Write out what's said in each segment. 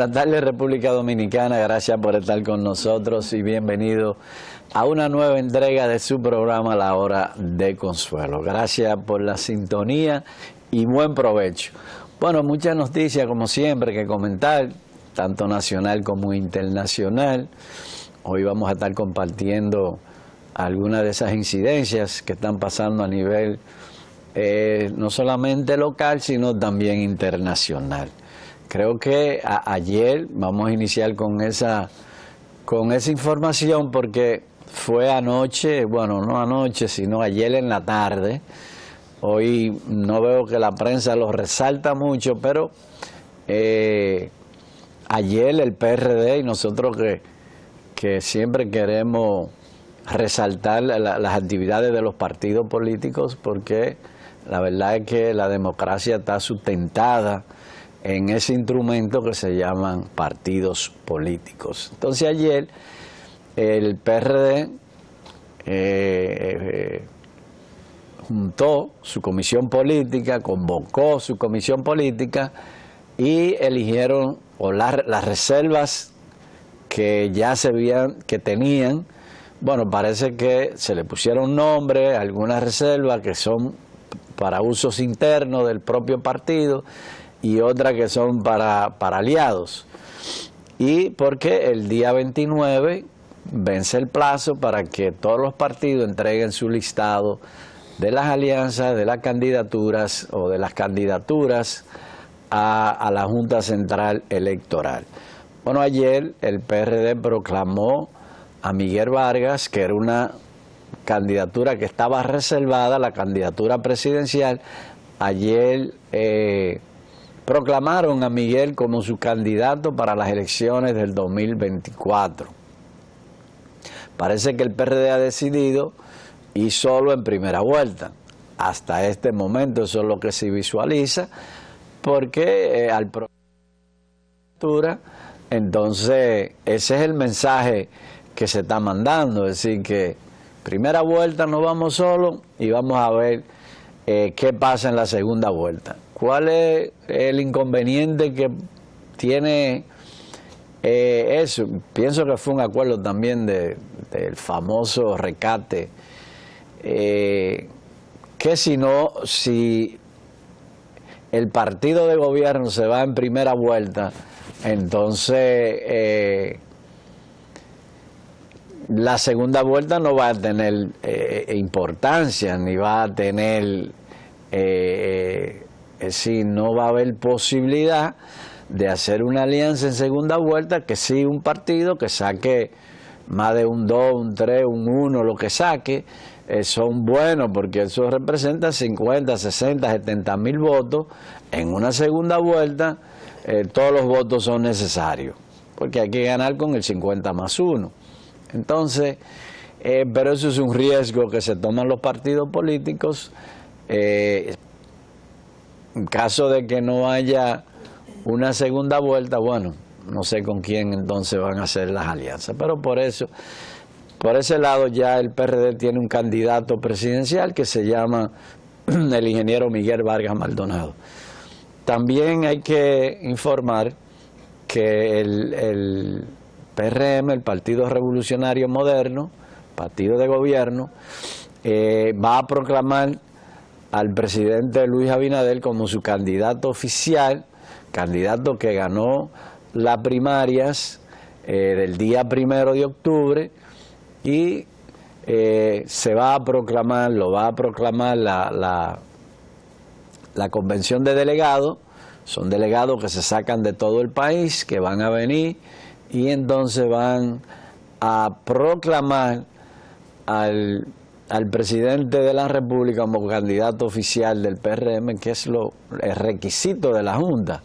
Buenas tardes, República Dominicana. Gracias por estar con nosotros y bienvenido a una nueva entrega de su programa La Hora de Consuelo. Gracias por la sintonía y buen provecho. Bueno, muchas noticias como siempre que comentar, tanto nacional como internacional. Hoy vamos a estar compartiendo algunas de esas incidencias que están pasando a nivel no solamente local, sino también internacional. Creo que ayer vamos a iniciar con esa información porque fue anoche, bueno, no anoche, sino ayer en la tarde. Hoy no veo que la prensa lo resalta mucho, pero ayer el PRD y nosotros que siempre queremos resaltar las actividades de los partidos políticos, porque la verdad es que la democracia está sustentada en ese instrumento que se llaman partidos políticos. Entonces ayer el PRD juntó su comisión política, convocó su comisión política y eligieron las reservas que ya se veían que tenían. Bueno, parece que se le pusieron nombre a algunas reservas que son para usos internos del propio partido y otras que son para aliados. Y porque el día 29 vence el plazo para que todos los partidos entreguen su listado de las alianzas, de las candidaturas o de las candidaturas a la Junta Central Electoral. Bueno, ayer el PRD proclamó a Miguel Vargas, que era una candidatura que estaba reservada, la candidatura presidencial. Ayer proclamaron a Miguel como su candidato para las elecciones del 2024. Parece que el PRD ha decidido ir solo en primera vuelta. Hasta este momento eso es lo que se visualiza, porque al entonces ese es el mensaje que se está mandando, es decir, que primera vuelta nos vamos solo y vamos a ver qué pasa en la segunda vuelta. ¿Cuál es el inconveniente que tiene eso? Pienso que fue un acuerdo también del famoso recate, que si el partido de gobierno se va en primera vuelta, entonces la segunda vuelta no va a tener importancia, ni va a tener, es decir, no va a haber posibilidad de hacer una alianza en segunda vuelta, que sí un partido que saque más de un 2, un 3, un 1, lo que saque, son buenos porque eso representa 50, 60, 70 mil votos. En una segunda vuelta todos los votos son necesarios, porque hay que ganar con el 50 más 1. Entonces, pero eso es un riesgo que se toman los partidos políticos. En caso de que no haya una segunda vuelta, bueno, no sé con quién entonces van a hacer las alianzas. Pero por ese lado ya el PRD tiene un candidato presidencial que se llama el ingeniero Miguel Vargas Maldonado. También hay que informar que el PRM, el Partido Revolucionario Moderno, partido de gobierno, va a proclamar al presidente Luis Abinader como su candidato oficial, candidato que ganó las primarias del día 1 de octubre, y lo va a proclamar la convención de delegados. Son delegados que se sacan de todo el país, que van a venir y entonces van a proclamar al presidente de la República como candidato oficial del PRM, que es el requisito de la Junta,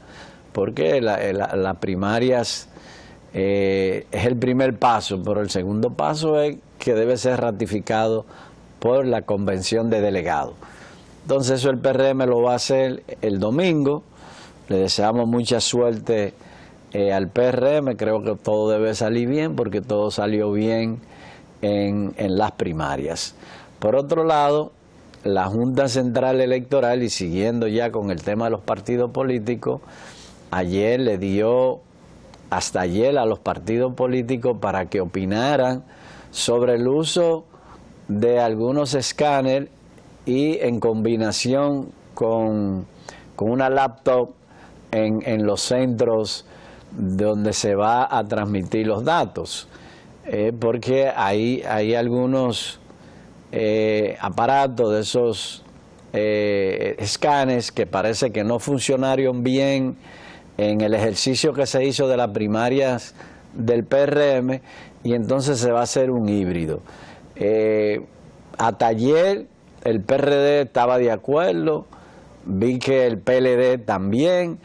porque las primarias es el primer paso, pero el segundo paso es que debe ser ratificado por la convención de delegados. Entonces eso el PRM lo va a hacer el domingo. Le deseamos mucha suerte al PRM, creo que todo debe salir bien porque todo salió bien en las primarias. Por otro lado, la Junta Central Electoral, y siguiendo ya con el tema de los partidos políticos, ayer le dio hasta ayer a los partidos políticos para que opinaran sobre el uso de algunos escáneres y en combinación con una laptop en los centros donde se va a transmitir los datos, porque hay algunos aparatos de esos escáneres que parece que no funcionaron bien en el ejercicio que se hizo de las primarias del PRM, y entonces se va a hacer un híbrido. Hasta ayer el PRD estaba de acuerdo, vi que el PLD también,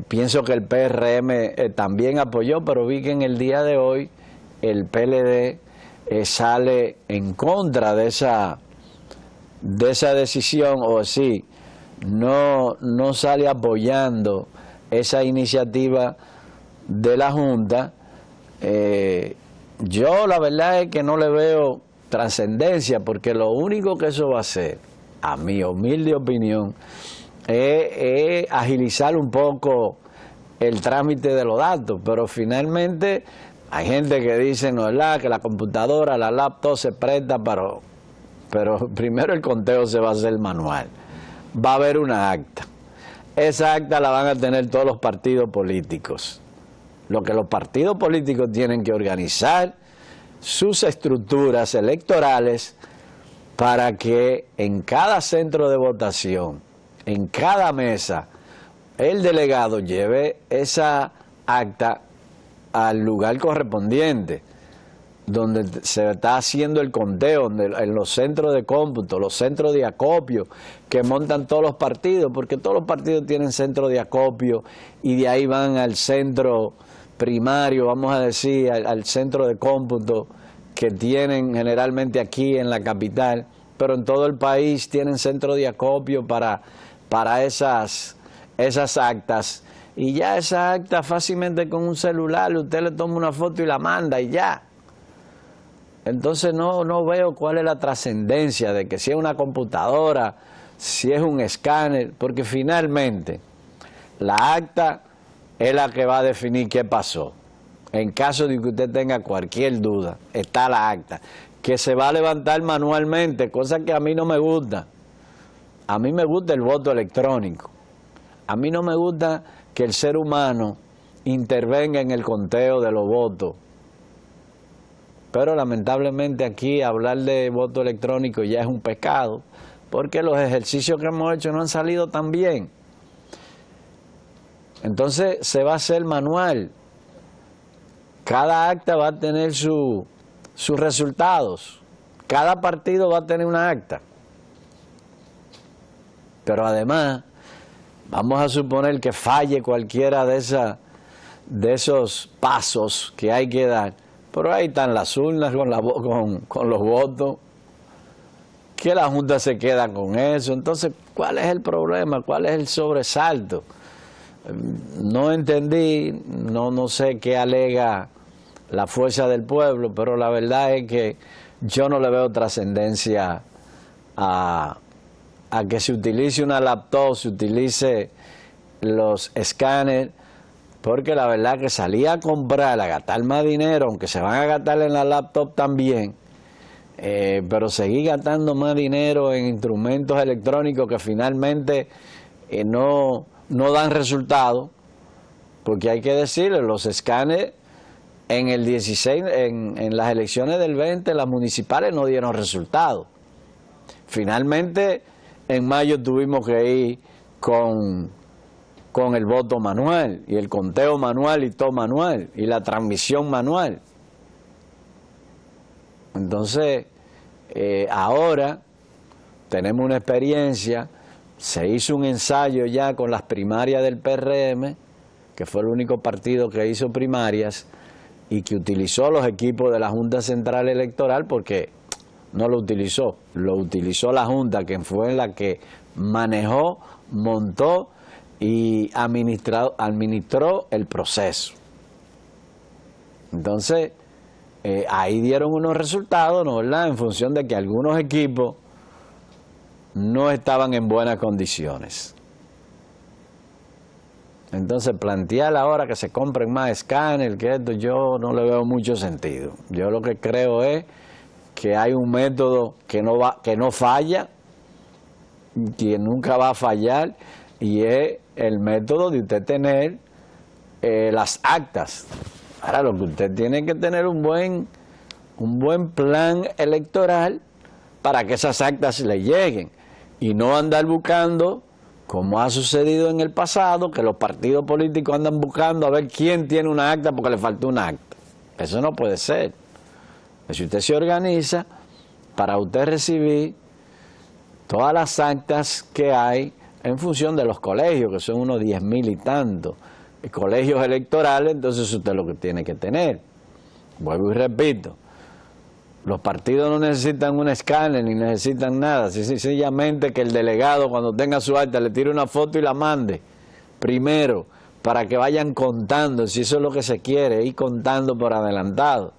pienso que el PRM también apoyó, pero vi que en el día de hoy el PLD sale en contra de esa decisión, o sí, no sale apoyando esa iniciativa de la Junta. Yo la verdad es que no le veo trascendencia, porque lo único que eso va a hacer, a mi humilde opinión, es agilizar un poco el trámite de los datos, pero finalmente hay gente que dice, no es verdad, que la computadora, la laptop se presta, pero primero el conteo se va a hacer manual. Va a haber una acta. Esa acta la van a tener todos los partidos políticos. Lo que los partidos políticos tienen que organizar sus estructuras electorales para que en cada centro de votación, en cada mesa, el delegado lleve esa acta al lugar correspondiente, donde se está haciendo el conteo, en los centros de cómputo, los centros de acopio que montan todos los partidos, porque todos los partidos tienen centro de acopio y de ahí van al centro primario, vamos a decir, al centro de cómputo que tienen generalmente aquí en la capital, pero en todo el país tienen centro de acopio para esas actas, y ya esa acta fácilmente con un celular usted le toma una foto y la manda y ya. Entonces no veo cuál es la trascendencia de que si es una computadora, si es un escáner, porque finalmente la acta es la que va a definir qué pasó. En caso de que usted tenga cualquier duda, está la acta, que se va a levantar manualmente, cosa que a mí no me gusta. A mí me gusta el voto electrónico. A mí no me gusta que el ser humano intervenga en el conteo de los votos. Pero lamentablemente aquí hablar de voto electrónico ya es un pecado, porque los ejercicios que hemos hecho no han salido tan bien. Entonces se va a hacer manual. Cada acta va a tener sus resultados. Cada partido va a tener una acta. Pero además, vamos a suponer que falle cualquiera de esos pasos que hay que dar. Pero ahí están las urnas con los votos, que la Junta se queda con eso. Entonces, ¿cuál es el problema? ¿Cuál es el sobresalto? No entendí, no sé qué alega la fuerza del pueblo, pero la verdad es que yo no le veo trascendencia a que se utilice una laptop, se utilice los escáneres, porque la verdad que salir a comprar, a gastar más dinero, aunque se van a gastar en la laptop también, pero seguir gastando más dinero en instrumentos electrónicos que finalmente no dan resultado, porque hay que decirle, los escáneres en el 16, en las elecciones del 20, las municipales no dieron resultado. Finalmente, en mayo tuvimos que ir con el voto manual, y el conteo manual y todo manual, y la transmisión manual. Entonces, ahora tenemos una experiencia, se hizo un ensayo ya con las primarias del PRM, que fue el único partido que hizo primarias y que utilizó los equipos de la Junta Central Electoral, porque no lo utilizó la Junta, que fue la que manejó, montó y administró el proceso. Entonces, ahí dieron unos resultados, ¿no, verdad?, en función de que algunos equipos no estaban en buenas condiciones. Entonces plantear ahora que se compren más escáneres, que esto, yo no le veo mucho sentido. Yo lo que creo es que hay un método que no falla, que nunca va a fallar, y es el método de usted tener las actas. Ahora lo que usted tiene que tener un buen plan electoral para que esas actas le lleguen y no andar buscando, como ha sucedido en el pasado, que los partidos políticos andan buscando a ver quién tiene una acta porque le faltó una acta. Eso no puede ser. Si usted se organiza para usted recibir todas las actas que hay en función de los colegios, que son unos 10.000 y tantos, colegios electorales, entonces usted lo que tiene que tener. Vuelvo y repito, los partidos no necesitan un escáner ni necesitan nada, sencillamente que el delegado cuando tenga su acta le tire una foto y la mande primero, para que vayan contando, si eso es lo que se quiere, ir contando por adelantado.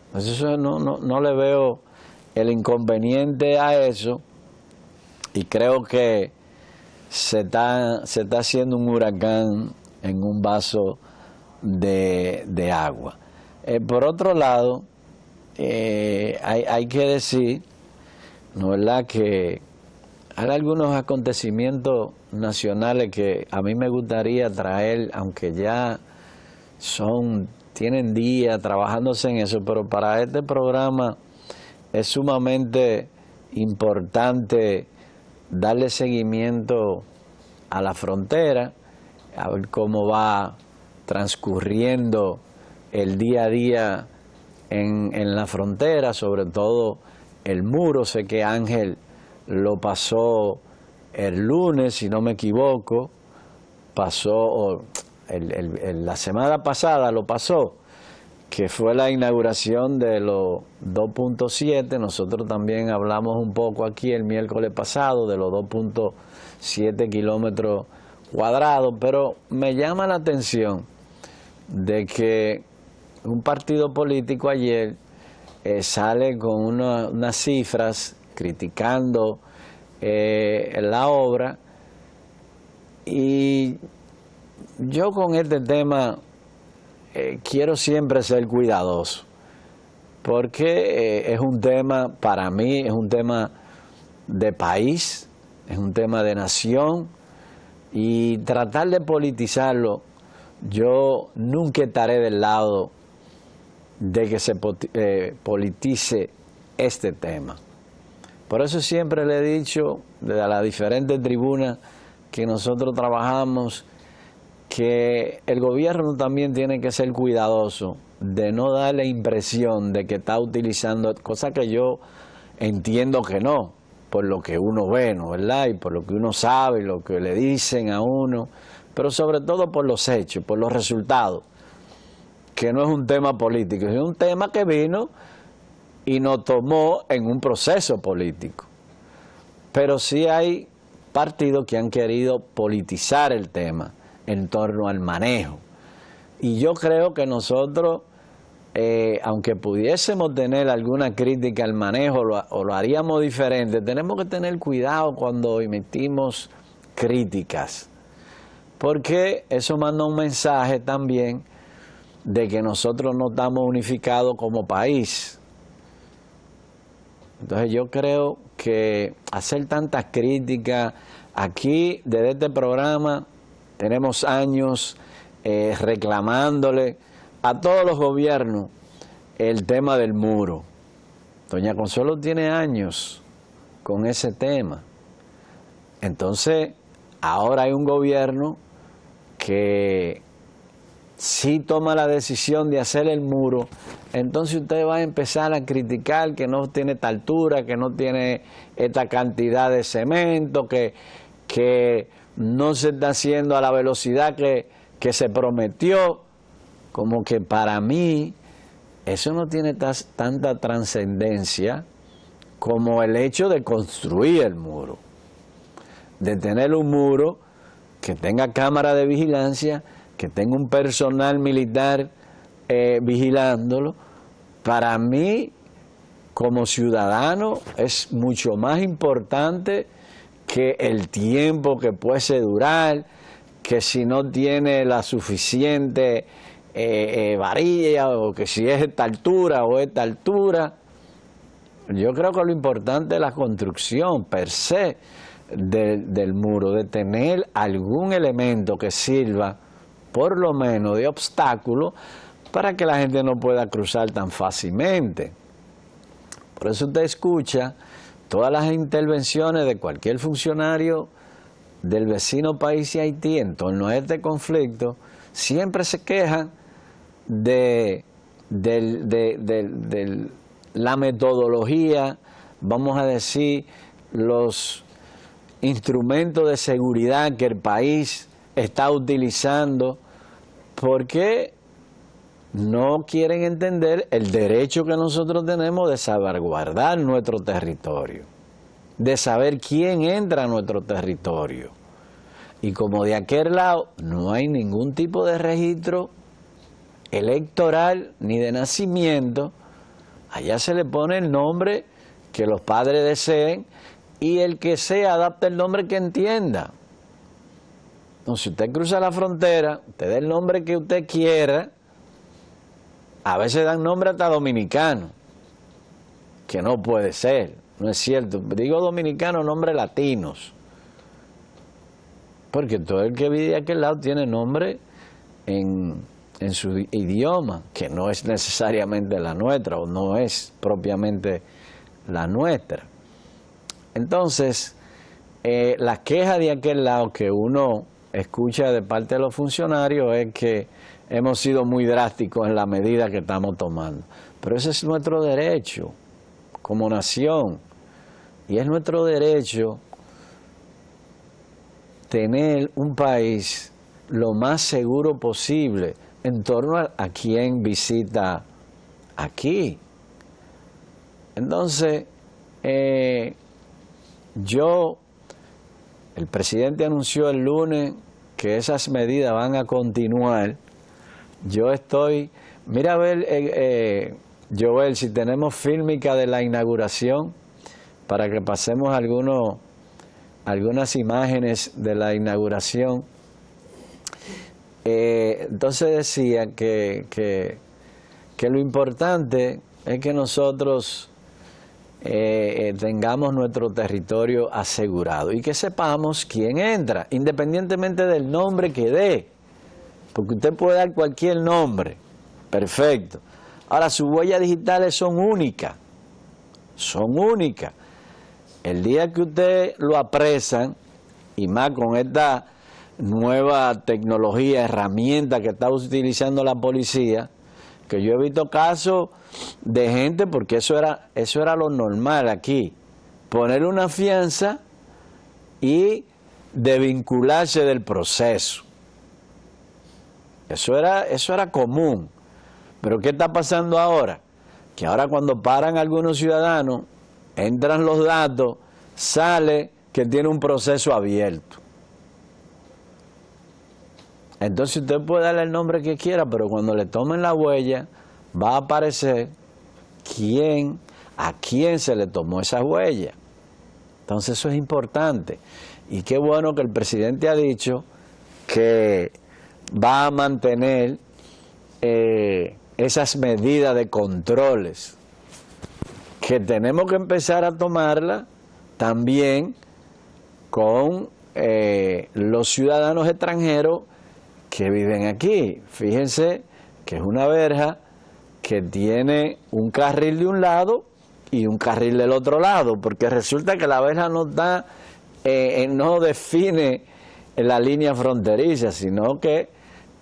Entonces eso no le veo el inconveniente a eso, y creo que se está haciendo un huracán en un vaso de agua. Por otro lado, hay que decir, ¿no verdad?, que hay algunos acontecimientos nacionales que a mí me gustaría traer, aunque ya tienen días trabajándose en eso, pero para este programa es sumamente importante darle seguimiento a la frontera, a ver cómo va transcurriendo el día a día en la frontera, sobre todo el muro. Sé que Ángel lo pasó el lunes, si no me equivoco, la semana pasada lo pasó, que fue la inauguración de los 2.7, nosotros también hablamos un poco aquí el miércoles pasado de los 2.7 kilómetros cuadrados, pero me llama la atención de que un partido político ayer sale con unas cifras criticando la obra, y yo con este tema quiero siempre ser cuidadoso, porque es un tema, para mí, es un tema de país, es un tema de nación, y tratar de politizarlo, yo nunca estaré del lado de que se politice este tema. Por eso siempre le he dicho, desde las diferentes tribunas que nosotros trabajamos, que el gobierno también tiene que ser cuidadoso de no dar la impresión de que está utilizando, cosa que yo entiendo que no, por lo que uno ve, ¿no verdad?, y por lo que uno sabe, y lo que le dicen a uno, pero sobre todo por los hechos, por los resultados, que no es un tema político, es un tema que vino y nos tomó en un proceso político. Pero sí hay partidos que han querido politizar el tema en torno al manejo. Y yo creo que nosotros, aunque pudiésemos tener alguna crítica al manejo o lo haríamos diferente, tenemos que tener cuidado cuando emitimos críticas, porque eso manda un mensaje también de que nosotros no estamos unificados como país. Entonces yo creo que hacer tantas críticas, aquí desde este programa tenemos años reclamándole a todos los gobiernos el tema del muro. Doña Consuelo tiene años con ese tema. Entonces, ahora hay un gobierno que si toma la decisión de hacer el muro, entonces usted va a empezar a criticar que no tiene esta altura, que no tiene esta cantidad de cemento, que no se está haciendo a la velocidad que se prometió. Como que para mí eso no tiene tanta trascendencia como el hecho de construir el muro, de tener un muro que tenga cámara de vigilancia, que tenga un personal militar vigilándolo. Para mí, como ciudadano, es mucho más importante que el tiempo que puede durar, que si no tiene la suficiente varilla, o que si es esta altura o esta altura. Yo creo que lo importante es la construcción per se del muro, de tener algún elemento que sirva por lo menos de obstáculo para que la gente no pueda cruzar tan fácilmente. Por eso usted escucha todas las intervenciones de cualquier funcionario del vecino país de Haití en torno a este conflicto, siempre se quejan de la metodología, vamos a decir, los instrumentos de seguridad que el país está utilizando, porque no quieren entender el derecho que nosotros tenemos de salvaguardar nuestro territorio, de saber quién entra a nuestro territorio. Y como de aquel lado no hay ningún tipo de registro electoral ni de nacimiento, allá se le pone el nombre que los padres deseen y el que sea adapta el nombre que entienda. Entonces, si usted cruza la frontera, usted da el nombre que usted quiera, a veces dan nombre hasta dominicano, que no puede ser, no es cierto. Digo dominicano, nombres latinos, porque todo el que vive de aquel lado tiene nombre en su idioma, que no es necesariamente la nuestra, o no es propiamente la nuestra. Entonces, la queja de aquel lado que uno escucha de parte de los funcionarios es que hemos sido muy drásticos en la medida que estamos tomando. Pero ese es nuestro derecho como nación, y es nuestro derecho tener un país lo más seguro posible en torno a quien visita aquí. Entonces, el presidente anunció el lunes que esas medidas van a continuar. Yo estoy, mira a ver, Joel, si tenemos fílmica de la inauguración, para que pasemos algunas imágenes de la inauguración. Entonces decía que lo importante es que nosotros tengamos nuestro territorio asegurado y que sepamos quién entra, independientemente del nombre que dé, porque usted puede dar cualquier nombre, perfecto. Ahora, sus huellas digitales son únicas, El día que usted lo apresan, y más con esta nueva tecnología, herramienta que está utilizando la policía, que yo he visto casos de gente, porque eso era lo normal aquí, poner una fianza y desvincularse del proceso. Eso era común. Pero ¿qué está pasando ahora? Que ahora cuando paran algunos ciudadanos, entran los datos, sale que tiene un proceso abierto. Entonces usted puede darle el nombre que quiera, pero cuando le tomen la huella, va a aparecer a quién se le tomó esa huella. Entonces eso es importante. Y qué bueno que el presidente ha dicho que va a mantener esas medidas de controles, que tenemos que empezar a tomarla también con los ciudadanos extranjeros que viven aquí. Fíjense que es una verja que tiene un carril de un lado y un carril del otro lado, porque resulta que la verja no define la línea fronteriza, sino que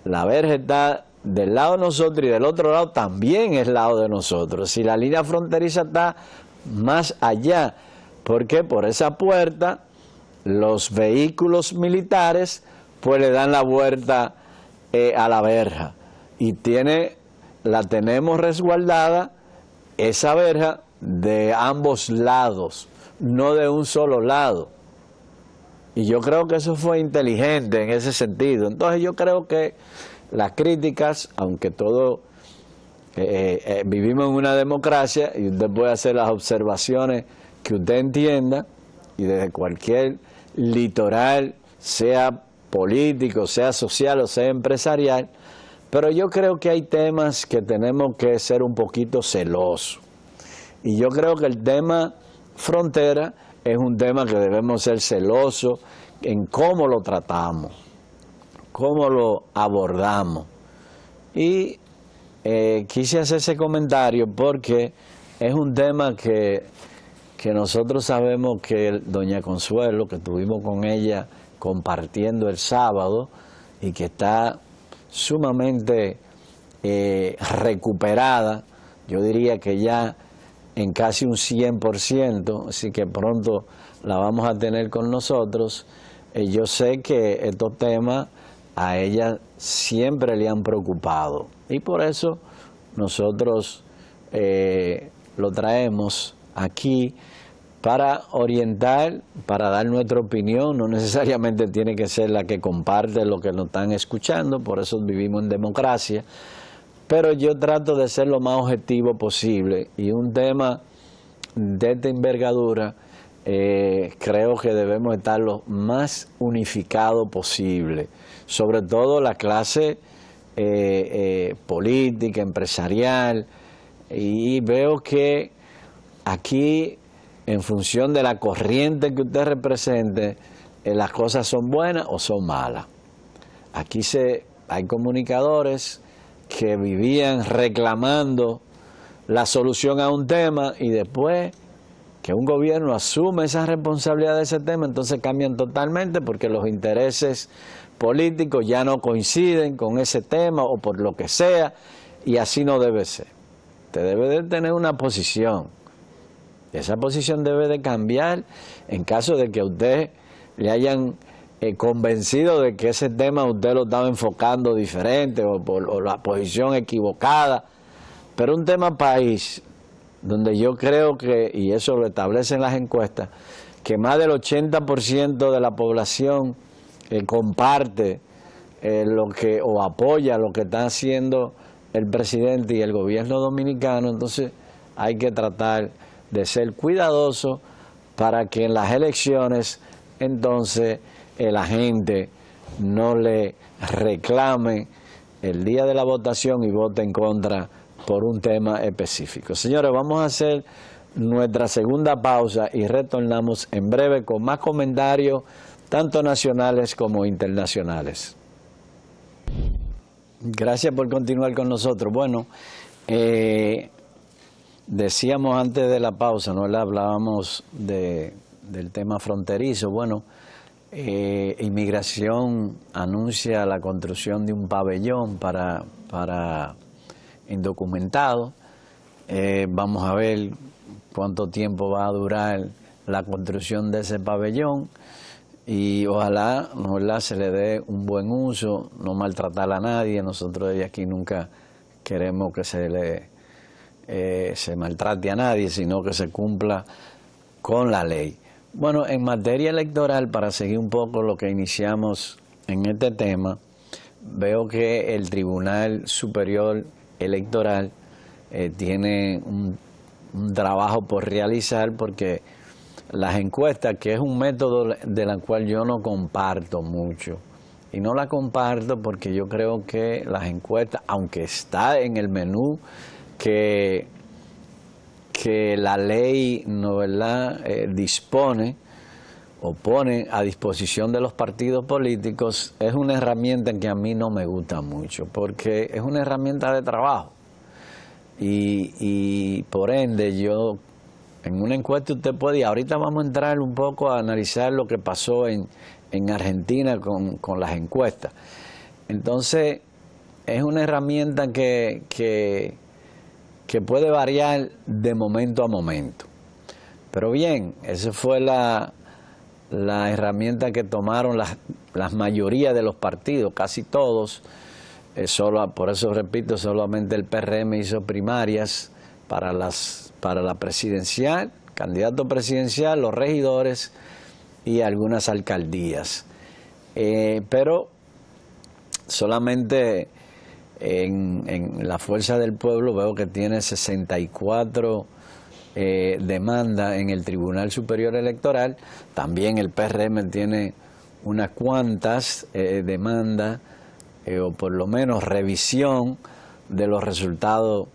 la verja está del lado de nosotros y del otro lado también es lado de nosotros. Si la línea fronteriza está más allá, porque por esa puerta los vehículos militares pues le dan la vuelta a la verja, y la tenemos resguardada esa verja de ambos lados, no de un solo lado. Y yo creo que eso fue inteligente en ese sentido. Entonces yo creo que las críticas, aunque vivimos en una democracia y usted puede hacer las observaciones que usted entienda, y desde cualquier litoral, sea político, sea social o sea empresarial, pero yo creo que hay temas que tenemos que ser un poquito celosos. Y yo creo que el tema frontera es un tema que debemos ser celosos en cómo lo tratamos, cómo lo abordamos. Y quise hacer ese comentario porque es un tema que nosotros sabemos que doña Consuelo, que estuvimos con ella compartiendo el sábado y que está sumamente recuperada, yo diría que ya en casi un 100%, así que pronto la vamos a tener con nosotros. Yo sé que estos temas a ella siempre le han preocupado y por eso nosotros lo traemos aquí para orientar, para dar nuestra opinión. No necesariamente tiene que ser la que comparte lo que nos están escuchando, por eso vivimos en democracia, pero yo trato de ser lo más objetivo posible y un tema de esta envergadura creo que debemos estar lo más unificado posible, sobre todo la clase política, empresarial, y veo que aquí, en función de la corriente que usted represente, las cosas son buenas o son malas. Aquí hay comunicadores que vivían reclamando la solución a un tema y después que un gobierno asume esa responsabilidad de ese tema, entonces cambian totalmente porque los intereses políticos ya no coinciden con ese tema o por lo que sea, y así no debe ser. Usted debe de tener una posición. Esa posición debe de cambiar en caso de que a usted le hayan convencido de que ese tema usted lo estaba enfocando diferente o la posición equivocada. Pero un tema país, donde yo creo que, y eso lo establecen las encuestas, que más del 80% de la población comparte o apoya lo que está haciendo el presidente y el gobierno dominicano, entonces hay que tratar de ser cuidadoso para que en las elecciones entonces la gente no le reclame el día de la votación y vote en contra por un tema específico. Señores, vamos a hacer nuestra segunda pausa y retornamos en breve con más comentarios, tanto nacionales como internacionales. Gracias por continuar con nosotros. Bueno, decíamos antes de la pausa, ¿no? Hablábamos del tema fronterizo. Bueno, Inmigración anuncia la construcción de un pabellón para indocumentados. Vamos a ver cuánto tiempo va a durar la construcción de ese pabellón y ojalá se le dé un buen uso, no maltratar a nadie. Nosotros de aquí nunca queremos que se maltrate a nadie, sino que se cumpla con la ley. Bueno, en materia electoral, para seguir un poco lo que iniciamos en este tema, veo que el Tribunal Superior Electoral tiene un trabajo por realizar, porque las encuestas, que es un método de la cual yo no comparto mucho, y no la comparto porque yo creo que las encuestas, aunque está en el menú que la ley, ¿no, verdad?, dispone o pone a disposición de los partidos políticos, es una herramienta que a mí no me gusta mucho, porque es una herramienta de trabajo. Y por ende, yo, en una encuesta usted puede, y ahorita vamos a entrar un poco a analizar lo que pasó en Argentina con las encuestas. Entonces, es una herramienta que puede variar de momento a momento. Pero bien, esa fue la herramienta que tomaron las mayorías de los partidos, casi todos. Por eso repito, solamente el PRM hizo primarias para la presidencial, candidato presidencial, los regidores y algunas alcaldías. Pero solamente en la Fuerza del Pueblo veo que tiene 64 demandas en el Tribunal Superior Electoral. También el PRM tiene unas cuantas demandas, o por lo menos revisión de los resultados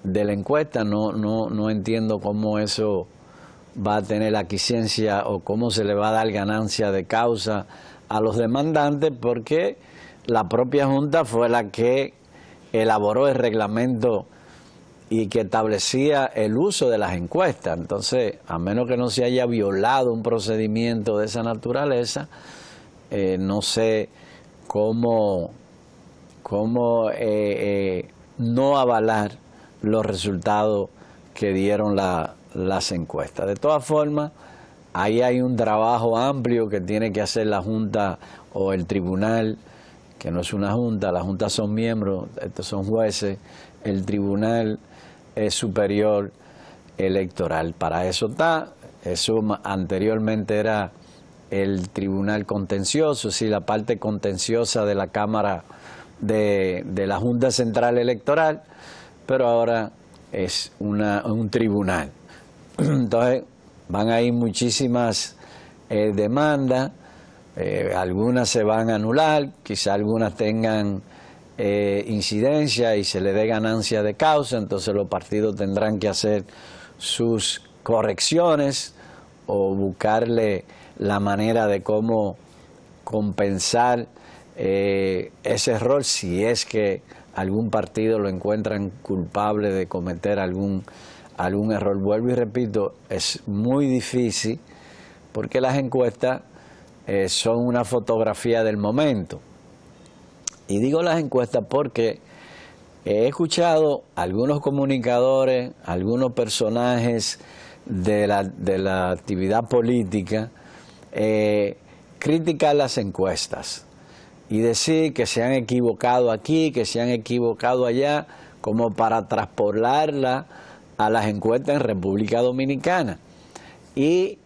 de la encuesta. No entiendo cómo eso va a tener aquiescencia o cómo se le va a dar ganancia de causa a los demandantes, porque la propia Junta fue la que elaboró el reglamento y que establecía el uso de las encuestas. Entonces, a menos que no se haya violado un procedimiento de esa naturaleza, no sé cómo no avalar los resultados que dieron las encuestas. De todas formas, ahí hay un trabajo amplio que tiene que hacer la Junta o el Tribunal, que no es una Junta, las Juntas son miembros, estos son jueces, el Tribunal Superior Electoral. Para eso está, eso anteriormente era el Tribunal Contencioso, sí, la parte contenciosa de la Cámara de la Junta Central Electoral, pero ahora es un tribunal. Entonces van a ir muchísimas demandas, algunas se van a anular, quizá algunas tengan incidencia y se le dé ganancia de causa, entonces los partidos tendrán que hacer sus correcciones o buscarle la manera de cómo compensar ese error, si es que algún partido lo encuentran culpable de cometer algún error. Vuelvo y repito, es muy difícil porque las encuestas son una fotografía del momento. Y digo las encuestas porque he escuchado algunos comunicadores, algunos personajes de la actividad política criticar las encuestas y decir que se han equivocado aquí, que se han equivocado allá, como para traspolarla a las encuestas en República Dominicana. Y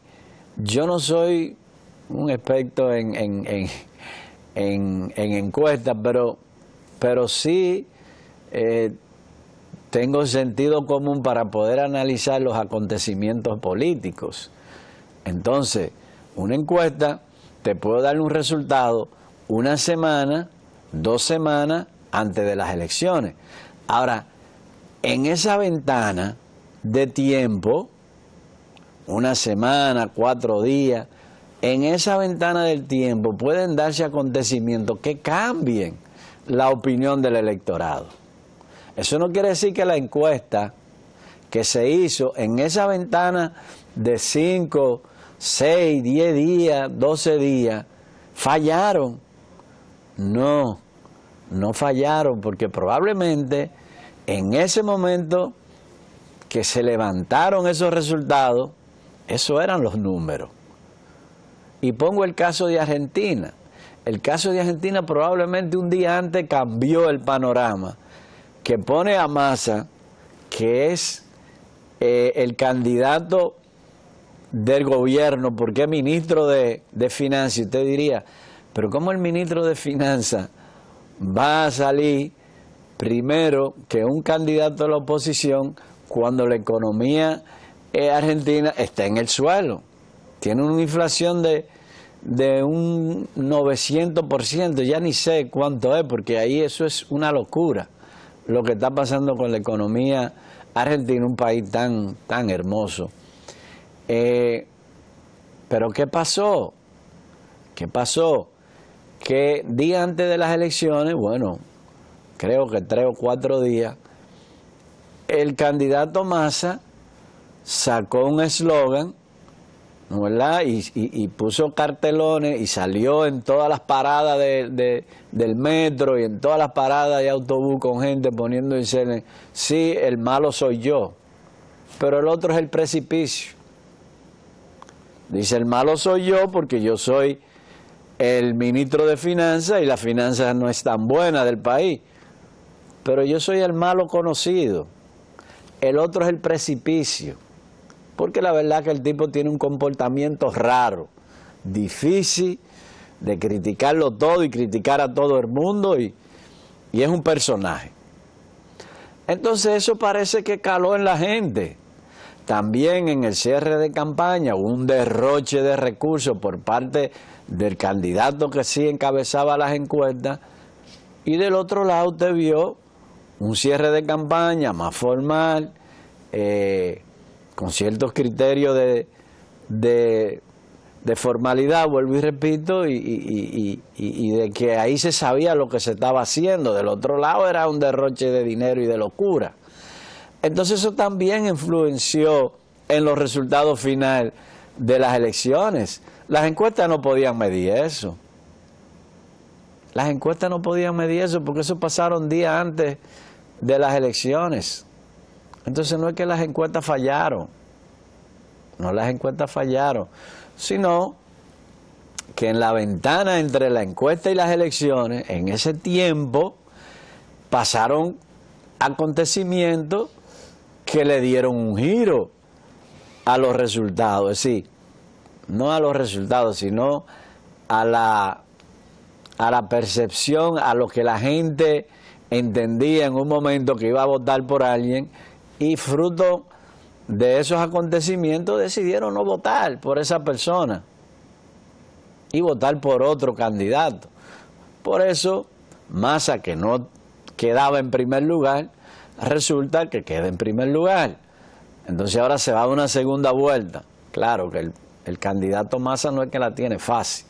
yo no soy un experto en encuestas, pero sí tengo sentido común para poder analizar los acontecimientos políticos. Entonces, una encuesta te puede dar un resultado una semana, 2 semanas antes de las elecciones. Ahora, en esa ventana de tiempo, una semana, 4 días, en esa ventana del tiempo pueden darse acontecimientos que cambien la opinión del electorado. Eso no quiere decir que la encuesta que se hizo en esa ventana de 5, 6, 10 días, 12 días, fallaron. No fallaron, porque probablemente en ese momento que se levantaron esos resultados, esos eran los números. Y pongo el caso de Argentina. El caso de Argentina probablemente un día antes cambió el panorama, que pone a Massa, que es el candidato del gobierno, porque es ministro de Finanzas. Y usted diría, pero ¿cómo el ministro de Finanzas va a salir primero que un candidato de la oposición cuando la economía argentina está en el suelo? Tiene una inflación de un 900%, ya ni sé cuánto es, porque ahí eso es una locura, lo que está pasando con la economía argentina, un país tan hermoso. Pero ¿qué pasó? ¿Qué pasó? Que día antes de las elecciones, bueno, creo que 3 o 4 días, el candidato Massa sacó un eslogan, ¿verdad? Y puso cartelones y salió en todas las paradas del metro y en todas las paradas de autobús con gente poniendo en cine, sí, el malo soy yo, pero el otro es el precipicio. Dice, el malo soy yo porque yo soy el ministro de Finanzas y las finanzas no es tan buena del país, pero yo soy el malo conocido. El otro es el precipicio, porque la verdad que el tipo tiene un comportamiento raro, difícil de criticarlo todo y criticar a todo el mundo, y es un personaje. Entonces eso parece que caló en la gente. también en el cierre de campaña hubo un derroche de recursos por parte del candidato que sí encabezaba las encuestas, y del otro lado usted vio un cierre de campaña más formal, con ciertos criterios de formalidad, vuelvo y repito, y de que ahí se sabía lo que se estaba haciendo. Del otro lado era un derroche de dinero y de locura. Entonces eso también influenció en los resultados finales de las elecciones. Las encuestas no podían medir eso. Las encuestas no podían medir eso porque eso pasaron días antes de las elecciones. Entonces no es que las encuestas fallaron, no las encuestas fallaron, sino que en la ventana entre la encuesta y las elecciones, en ese tiempo, pasaron acontecimientos que le dieron un giro a los resultados. Es decir, no a los resultados, sino a la percepción, a lo que la gente entendía en un momento que iba a votar por alguien, y fruto de esos acontecimientos decidieron no votar por esa persona y votar por otro candidato. Por eso, Massa, que no quedaba en primer lugar, resulta que queda en primer lugar. Entonces ahora se va a una segunda vuelta. Claro que el candidato Massa no es que la tiene fácil,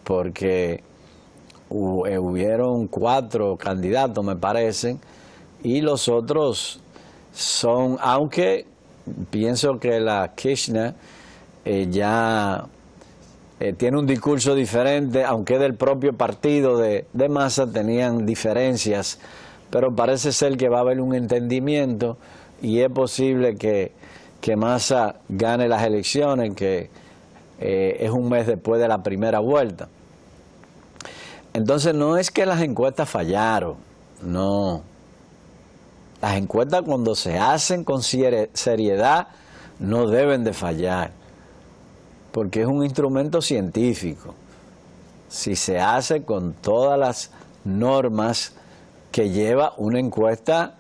porque hubieron 4 candidatos, me parecen, y los otros son, aunque pienso que la Kirchner ya tiene un discurso diferente, aunque del propio partido de Massa tenían diferencias, pero parece ser que va a haber un entendimiento y es posible que Massa gane las elecciones, que es un mes después de la primera vuelta. Entonces no es que las encuestas fallaron, no. Las encuestas, cuando se hacen con seriedad, no deben de fallar, porque es un instrumento científico. Si se hace con todas las normas que lleva una encuesta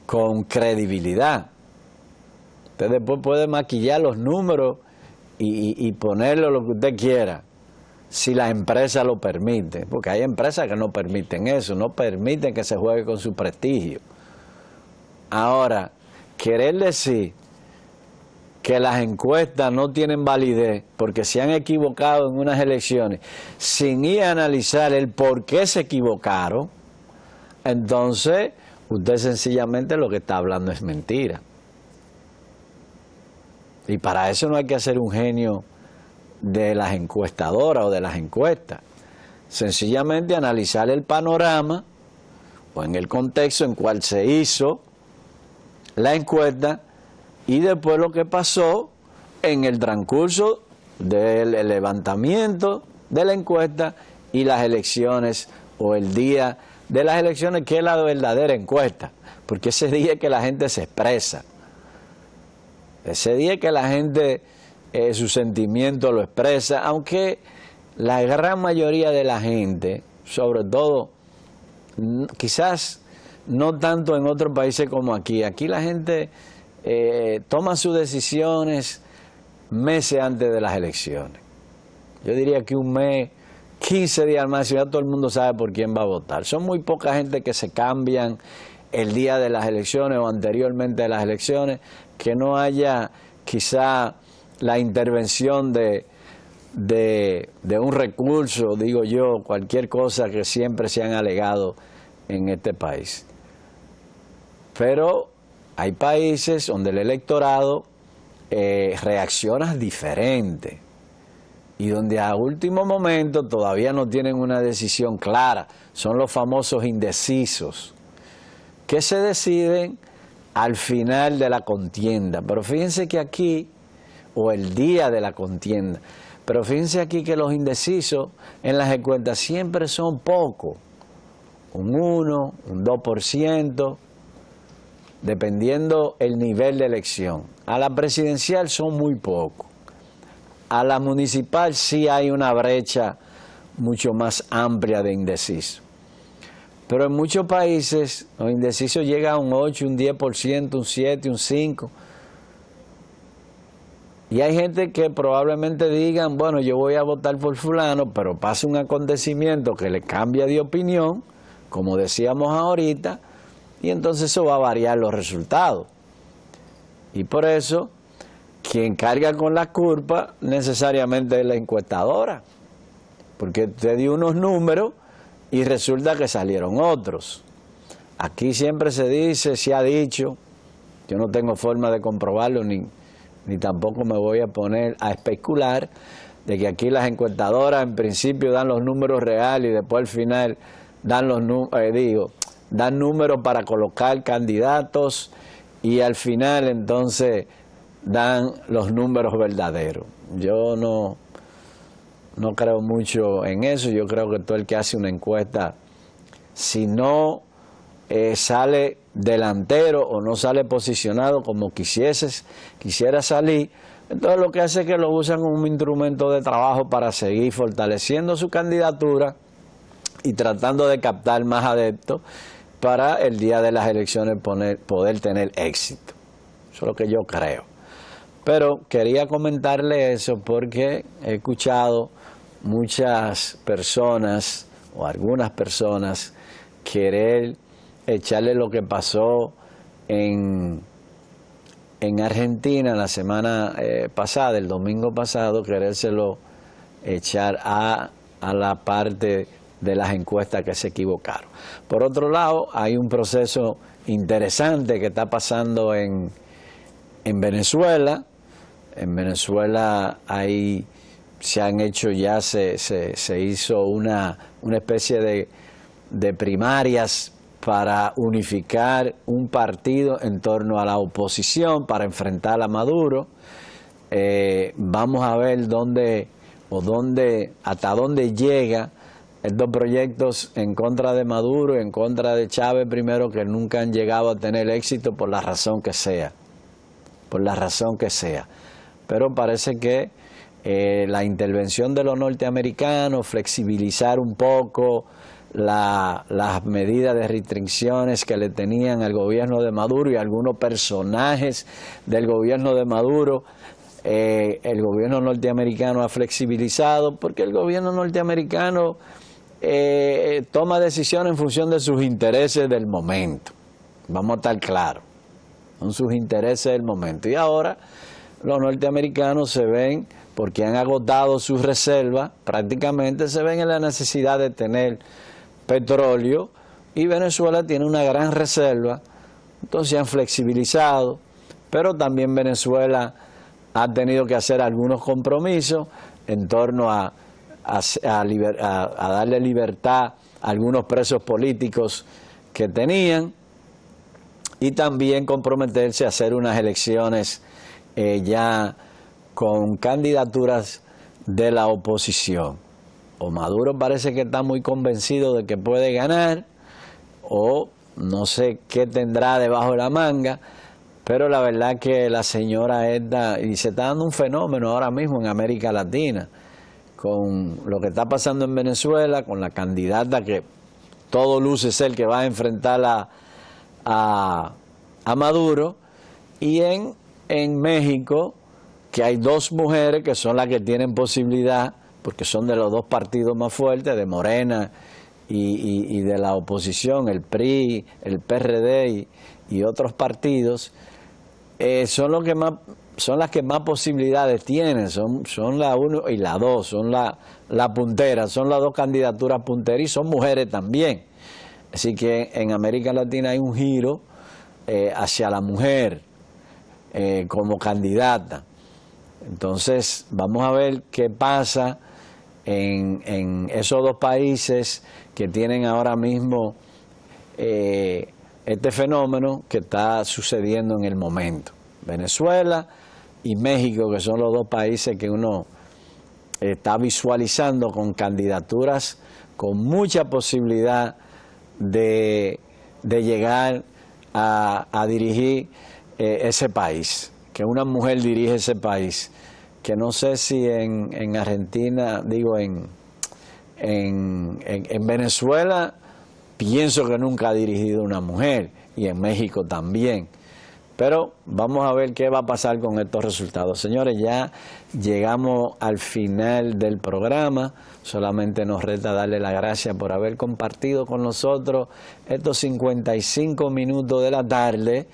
con credibilidad. Usted después puede maquillar los números y ponerle lo que usted quiera, si la empresa lo permite, porque hay empresas que no permiten eso, no permiten que se juegue con su prestigio. Ahora, querer decir que las encuestas no tienen validez porque se han equivocado en unas elecciones sin ir a analizar el por qué se equivocaron, entonces usted sencillamente lo que está hablando es mentira. Y para eso no hay que hacer un genio de las encuestadoras o de las encuestas. Sencillamente analizar el panorama o en el contexto en cual se hizo la encuesta y después lo que pasó en el transcurso del levantamiento de la encuesta y las elecciones, o el día de las elecciones, que es la verdadera encuesta, porque ese día es que la gente se expresa, ese día es que la gente su sentimiento lo expresa, aunque la gran mayoría de la gente, sobre todo, quizás no tanto en otros países como aquí la gente toma sus decisiones meses antes de las elecciones. Yo diría que un mes, 15 días al máximo, ya todo el mundo sabe por quién va a votar. Son muy poca gente que se cambian el día de las elecciones o anteriormente de las elecciones, que no haya quizá la intervención de un recurso, digo yo, cualquier cosa que siempre se han alegado en este país. Pero hay países donde el electorado reacciona diferente y donde a último momento todavía no tienen una decisión clara. Son los famosos indecisos, que se deciden al final de la contienda. Pero fíjense que aquí, o el día de la contienda, pero fíjense aquí que los indecisos en las encuestas siempre son pocos, un 1, un 2%, dependiendo el nivel de elección. A la presidencial son muy pocos. A la municipal sí hay una brecha mucho más amplia de indecisos. Pero en muchos países los indecisos llegan a un 8, un 10%, un 7, un 5%. Y hay gente que probablemente digan, bueno, yo voy a votar por fulano, pero pasa un acontecimiento que le cambia de opinión, como decíamos ahorita, y entonces eso va a variar los resultados. Y por eso, quien carga con la culpa necesariamente es la encuestadora, porque te dio unos números y resulta que salieron otros. Aquí siempre se dice, se ha dicho, yo no tengo forma de comprobarlo ni tampoco me voy a poner a especular, de que aquí las encuestadoras en principio dan los números reales y después al final dan dan números para colocar candidatos y al final entonces dan los números verdaderos. Yo no creo mucho en eso. Yo creo que todo el que hace una encuesta, si no sale delantero o no sale posicionado como quisiera salir, entonces lo que hace es que lo usan como un instrumento de trabajo para seguir fortaleciendo su candidatura y tratando de captar más adeptos para el día de las elecciones poder tener éxito. Eso es lo que yo creo. Pero quería comentarle eso porque he escuchado muchas personas o algunas personas querer echarle lo que pasó en Argentina la semana pasada, el domingo pasado, querérselo echar a la parte de las encuestas que se equivocaron. Por otro lado, hay un proceso interesante que está pasando en Venezuela. En Venezuela ahí se han hecho ya, se hizo una especie de primarias para unificar un partido en torno a la oposición para enfrentar a Maduro. Vamos a ver hasta dónde llega estos proyectos en contra de Maduro y en contra de Chávez primero, que nunca han llegado a tener éxito por la razón que sea. Pero parece que la intervención de los norteamericanos, flexibilizar un poco las medidas de restricciones que le tenían al gobierno de Maduro y a algunos personajes del gobierno de Maduro, el gobierno norteamericano ha flexibilizado, porque el gobierno norteamericano toma decisiones en función de sus intereses del momento. Vamos a estar claros, son sus intereses del momento. Y ahora los norteamericanos se ven, porque han agotado sus reservas, prácticamente se ven en la necesidad de tener petróleo, y Venezuela tiene una gran reserva, entonces han flexibilizado, pero también Venezuela ha tenido que hacer algunos compromisos en torno a darle libertad a algunos presos políticos que tenían, y también comprometerse a hacer unas elecciones ya con candidaturas de la oposición. O Maduro parece que está muy convencido de que puede ganar, o no sé qué tendrá debajo de la manga, pero la verdad que la señora esta, y se está dando un fenómeno ahora mismo en América Latina, con lo que está pasando en Venezuela, con la candidata que todo luce ser que va a enfrentar a Maduro, y en México, que hay dos mujeres que son las que tienen posibilidad, porque son de los dos partidos más fuertes, de Morena y de la oposición, el PRI, el PRD y otros partidos, son las que más posibilidades tienen, son la 1 y la 2, son la puntera, son las dos candidaturas punteras, y son mujeres también. Así que en América Latina hay un giro hacia la mujer como candidata. Entonces vamos a ver qué pasa en esos dos países que tienen ahora mismo este fenómeno que está sucediendo en el momento. Venezuela y México, que son los dos países que uno está visualizando con candidaturas con mucha posibilidad de llegar a dirigir ese país, que una mujer dirige ese país, que no sé si en Argentina, en Venezuela pienso que nunca ha dirigido una mujer, y en México también, Pero vamos a ver qué va a pasar con estos resultados. Señores, ya llegamos al final del programa. Solamente nos resta darle las gracias por haber compartido con nosotros estos 55 minutos de la tarde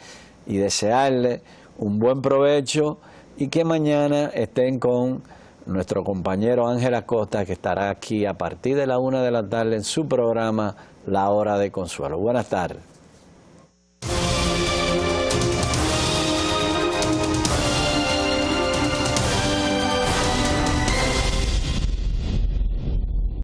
y desearle un buen provecho y que mañana estén con nuestro compañero Ángel Acosta, que estará aquí a partir de la 1 de la tarde en su programa La Hora de Consuelo. Buenas tardes.